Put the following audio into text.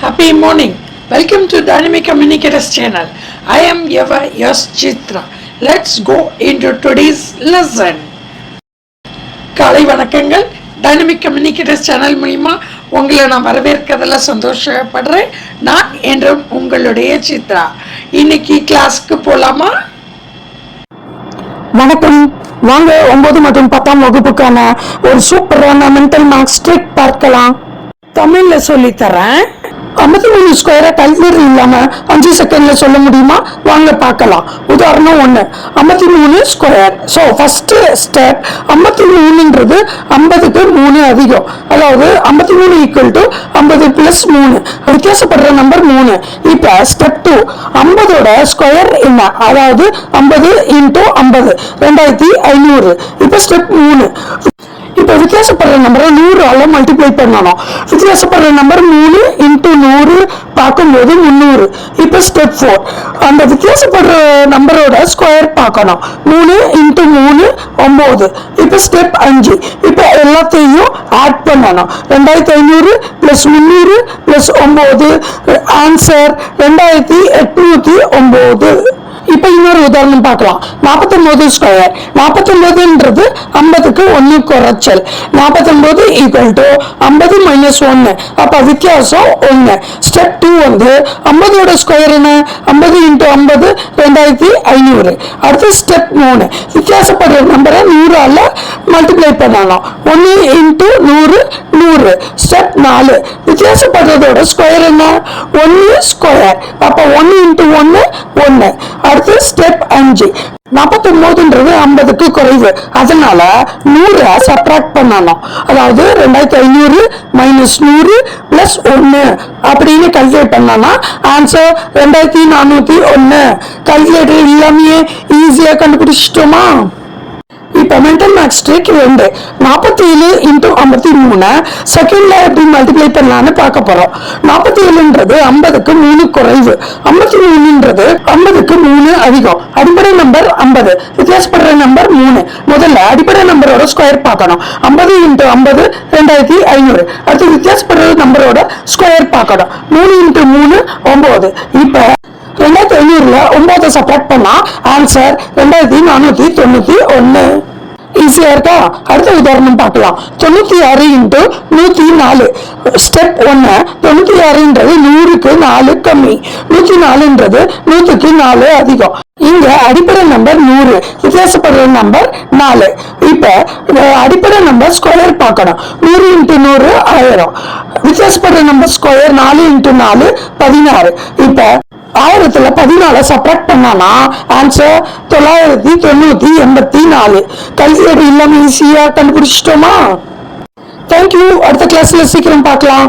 Happy morning. Welcome to Dynamic Communicators channel. I am your Yash Chitra. Let's go into today's lesson. காலை வணக்கங்கள். Dynamic communicators channel மூலிமா உங்களை நான் வரவேற்கிறதுல சந்தோஷப்படுறேன். நான் என்றும் உங்களுடைய சித்ரா. இன்னைக்கு கிளாஸ்க்கு போலாமா? வணக்கம். வாங்க 9 மற்றும் 10ஆம் வகுப்புக்கான ஒரு சூப்பரான மென்டல் மார்க்ஸ் ட்ரிக் பார்க்கலாம். தமிழ்ல சொல்லித்தரேன். 53 ஸ்கொயரை கால்குலேட்டர் இல்லாம 5 செகண்ட்ல சொல்ல முடியுமா? வாங்க பார்க்கலாம். உதாரணம் 1, 53 ஸ்கொயர். ஸோ ஃபர்ஸ்ட் ஸ்டெப் 53ன்றது 50க்கு 3 அதிகம், அதாவது 53 ஈக்குவல் டு 50 பிளஸ் 3, வித்தியாசப்படுற நம்பர் 3. இப்போ ஸ்டெப் 2, 50ஓட ஸ்கொயர் என்ன, அதாவது 50 இன்டூ 50 2500. இப்போ ஸ்டெப் 3, இப்போ வித்தியாசப்படுற நம்பரை 100ஆல மல்டிப்ளை பண்ணணும். வித்தியாசப்படுற நம்பர் 3 இன்டூ 100 பார்க்கும்போது 300. இப்போ ஸ்டெப் 4, அந்த வித்தியாசப்படுற நம்பரோட ஸ்கொயர் பார்க்கணும். 3 இன்டூ 3 9. இப்போ ஸ்டெப் 5, இப்போ எல்லாத்தையும் ஆட் பண்ணணும். 2500 பிளஸ் 300 பிளஸ் 9, ஆன்சர் 2809. இப்போ இன்னொரு உதாரணம் பார்க்கலாம். 49 ஸ்கொயர். 49ன்றது 50க்கு 1 குறைச்சல். 49 ஈக்குவல் டு 50 மைனஸ் 1, அப்போ வித்தியாசம் 1. ஸ்டெப் 2 வந்து 50ஓட ஸ்கொயர் என்ன, 50 இன்டூ 50 2500. அடுத்து ஸ்டெப் 3, வித்தியாசப்படுற நம்பரை 100ஆல மல்டிப்ளை பண்ணணும். 1 இன்டூ 100 100. ஸ்டெப் 4, வித்தியாசப்படுறதோட ஸ்கொயர் என்ன, 1 ஸ்கொயர், அப்போ 1 இன்டூ 1 1. அடுத்து ஸ்டெப் 5, 49ன்றது 50க்கு குறைவு, அதனால 100 சப்ட்ராக்ட் பண்ணணும். அதாவது 2500 மைனஸ் 100 பிளஸ் 1 அப்படின்னு கால்குலேட் பண்ணனா ஆன்சர் 2401. கால்குலேட்டர் இல்லாமையே ஈஸியா கண்டுபிடிச்சிட்டோமா? இப்போ மென்டல் மேக்ஸ் ட்ரிக் 2, 47 இன்டூ 53 செகண்ட்ல எப்படி மல்டிப்ளை பண்ணலான்னு பார்க்க போறோம். 47ன்றது 50க்கு 3 குறைவு, 53ன்றது 50க்கு 3 அதிகம். அடிப்படை நம்பர் 50, வித்தியாசப்படுற நம்பர் 3. முதல்ல அடிப்படை நம்பரோட ஸ்கொயர் பார்க்கணும். 50 இன்டூ 50 2500. அடுத்து வித்தியாசப்படுற நம்பரோட ஸ்கொயர் பார்க்கணும். 3 இன்டூ 3 9. இப்போ 2500ல 9 சப்ட்ராக்ட் பண்ணா ஆன்சர் 2491. ஈஸியா இருக்கா? அடுத்த உதாரணம் பார்க்கலாம். 96 இன்டூ 104. ஸ்டெப் 1, 96ன்றது 100க்கு 4 கம்மி, 104ன்றது 100க்கு 4 அதிகம். இங்க அடிப்படை நம்பர் 100, வித்தியாசப்படுற நம்பர் 4. இப்ப அடிப்படை நம்பர் ஸ்கொயர் பார்க்கணும். 100 இன்டூ 100 1000. வித்தியாசப்படுற நம்பர் ஸ்கொயர் 4 இன்டூ 4 16. இப்ப 1000ல 14 சப்ட்ராக்ட் பண்ணானா ஆன்சர் 984. கால்குலேட்டர் இல்லாம ஈஸியா கண்டுபிடிச்சிட்டோமா? தேங்க்யூ. அடுத்த கிளாஸ்ல சீக்கிரம் பார்க்கலாம்.